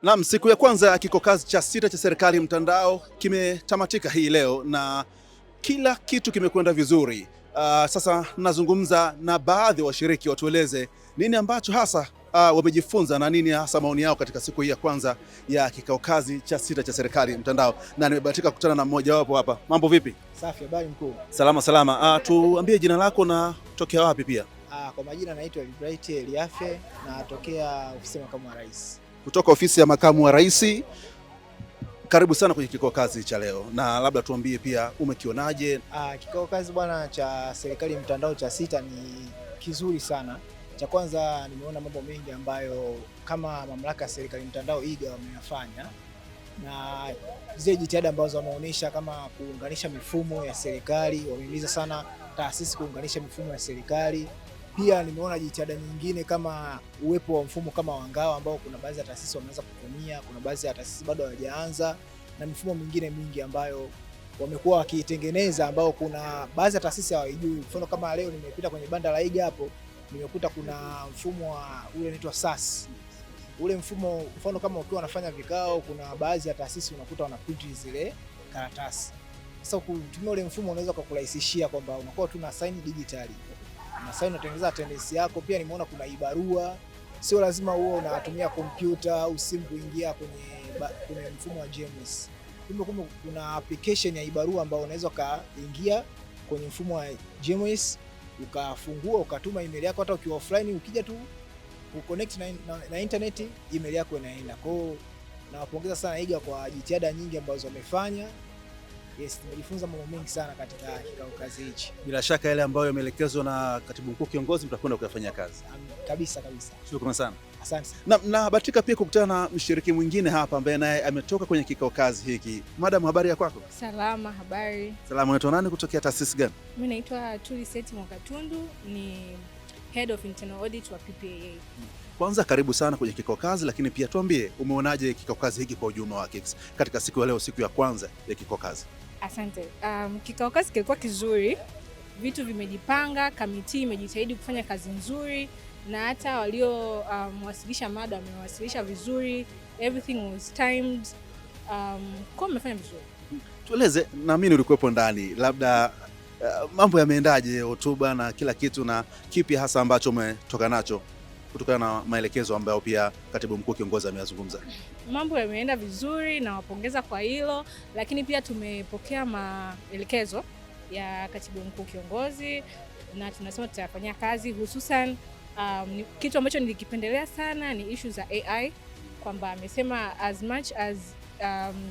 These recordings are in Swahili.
Naam, siku ya kwanza ya kikao kazi cha sita cha serikali mtandao kimetamatika hii leo na kila kitu kimekwenda vizuri. Sasa nazungumza na baadhi ya washiriki watueleze nini ambacho hasa wamejifunza na nini hasa maoni yao katika siku hii ya kwanza ya kikao kazi cha sita cha serikali mtandao, na nimebahatika kukutana na mmoja wapo hapa. Mambo vipi? Safi, habari mkuu. Salama salama. Tuambie jina lako na tokea wapi pia? Kwa majina naitwa Bright Eliafe na natokea ofisi ya makamu wa rais. Kutoka ofisi ya makamu wa rais. Karibu sana kwenye kikao kazi cha leo, na labda tuambie pia umekionaje? Kikao kazi bwana cha serikali mtandao cha sita ni kizuri sana. Cha kwanza nimeona mambo mengi ambayo kama mamlaka ya serikali mtandao iga wameyafanya, na zile jitihada ambazo wameonyesha kama kuunganisha mifumo ya serikali, wamehimiza sana taasisi kuunganisha mifumo ya serikali. Pia nimeona jitihada nyingine kama uwepo wa mfumo kama wa ngao ambao kuna baadhi ya taasisi wameanza kutumia, kuna baadhi ya taasisi bado hawajaanza, na mifumo mingine mingi ambayo wamekuwa wakitengeneza ambao kuna baadhi ya taasisi hawajui. Mfano kama leo nimepita kwenye banda la iga hapo, nimekuta kuna mfumo wa ule unaitwa SAS. Ule mfumo mfano kama ukiwa unafanya vikao, kuna baadhi ya taasisi unakuta wana print zile karatasi. Sasa kutumia ule mfumo unaweza kukurahisishia kwamba unakuwa tu na sign digitally. Na sasa unatengeneza attendance yako. Pia nimeona kuna ibarua, sio lazima uwe unatumia kompyuta au simu kuingia kwenye mfumo wa GMS. Kumbe kuna application ya ibarua ambayo unaweza kaingia kwenye mfumo wa GMS, ukafungua ukatuma email yako, hata ukiwa offline ukija tu uconnect na internet, email yako inaenda. Kwa hiyo nawapongeza sana iga kwa jitihada nyingi ambazo wamefanya. Yes, nimejifunza mambo mengi sana katika kikao kazi hichi. Bila shaka yale ambayo yameelekezwa na katibu mkuu kiongozi mtakwenda kuyafanyia kazi. Kabisa. Shukrani sana. Asante sana. Na bahatika pia kukutana na mshiriki mwingine hapa ambaye naye ametoka kwenye kikao kazi hiki. Madam, habari ya kwako? Salama, habari. Salama. Unaitwa nani, kutokea taasisi gani? Mimi naitwa Tuliseti Mwakatundu, ni Head of Internal Audit wa PPAA. Kwanza karibu sana kwenye kikao kazi, lakini pia tuambie umeonaje kikao kazi hiki kwa ujumla wake katika siku ya leo, siku ya kwanza ya kikao kazi? Asante. Kikao kazi kilikuwa kizuri, vitu vimejipanga, kamiti imejitahidi kufanya kazi nzuri, na hata waliowasilisha mada wamewasilisha vizuri, everything was timed, kwa mmefanya vizuri. Tueleze, naamini ulikuwepo ndani, labda mambo yameendaje, hotuba na kila kitu, na kipi hasa ambacho umetoka nacho kutokana na maelekezo ambayo pia katibu mkuu kiongozi ameyazungumza? Mambo yameenda vizuri na wapongeza kwa hilo, lakini pia tumepokea maelekezo ya katibu mkuu kiongozi na tunasema tutafanyia kazi, hususan kitu ambacho nilikipendelea sana ni issue za AI, kwamba amesema as much as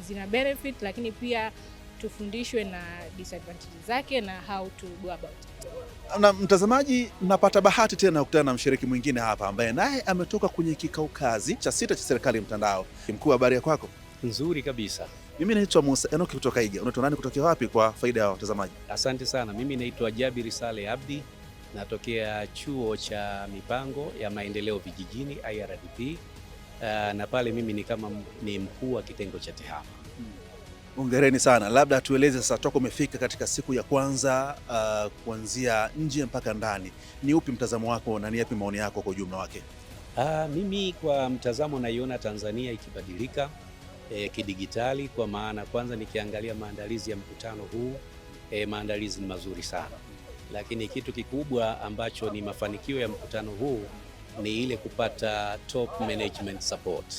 zina benefit, lakini pia tufundishwe na disadvantages zake na how to go about it. Na mtazamaji, napata bahati tena kukutana na mshiriki mwingine hapa ambaye naye ametoka kwenye kikao kazi cha sita cha serikali mtandao. Mkuu, habari ya kwako? Nzuri kabisa. Mimi naitwa Musa Enoki kutoka Iga. Unaitwa nani, kutokea wapi kwa faida ya watazamaji? Asante sana. Mimi naitwa Jabiri Saleh Abdi, natokea chuo cha mipango ya maendeleo vijijini IRDP, na pale mimi ni mkuu wa kitengo cha TEHAMA. Hongereni sana. Labda tueleze sasa, toka umefika katika siku ya kwanza, kuanzia nje mpaka ndani, ni upi mtazamo wako na ni yapi maoni yako kwa ujumla wake? Mimi kwa mtazamo naiona Tanzania ikibadilika kidigitali, kwa maana kwanza nikiangalia maandalizi ya mkutano huu, maandalizi ni mazuri sana, lakini kitu kikubwa ambacho ni mafanikio ya mkutano huu ni ile kupata top management support.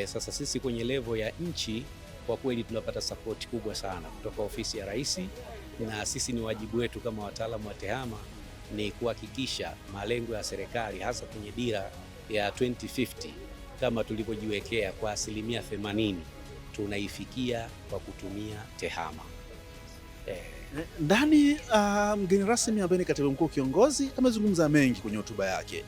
Sasa sisi kwenye level ya nchi kwa kweli tunapata support kubwa sana kutoka ofisi ya rais, na sisi ni wajibu wetu kama wataalamu wa TEHAMA ni kuhakikisha malengo ya serikali hasa kwenye dira ya 2050 kama tulivyojiwekea kwa 80% tunaifikia kwa kutumia TEHAMA. Ndani mgeni rasmi ambaye ni katibu mkuu kiongozi amezungumza mengi kwenye hotuba yake.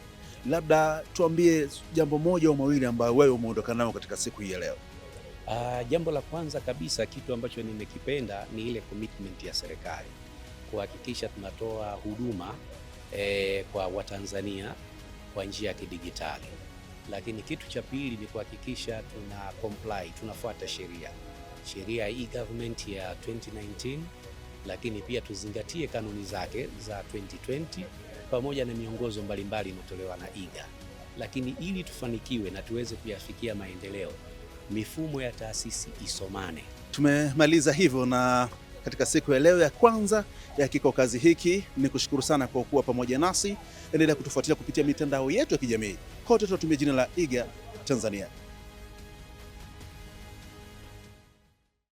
Labda tuambie jambo moja au mawili ambayo wewe umeondoka nao katika siku hii ya leo. Jambo la kwanza kabisa, kitu ambacho nimekipenda ni ile commitment ya serikali kuhakikisha tunatoa huduma kwa Watanzania kwa njia ya kidigitali. Lakini kitu cha pili ni kuhakikisha tuna comply, tunafuata sheria ya e-government ya 2019, lakini pia tuzingatie kanuni zake za 2020 pamoja na miongozo mbalimbali inayotolewa na iga. lakini ili tufanikiwe na tuweze kuyafikia maendeleo, mifumo ya taasisi isomane. Tumemaliza hivyo, na katika siku ya leo ya kwanza ya kikao kazi hiki ni kushukuru sana kwa kuwa pamoja nasi. Endelea kutufuatilia kupitia mitandao yetu ya kijamii. Kote tunatumia jina la Iga Tanzania.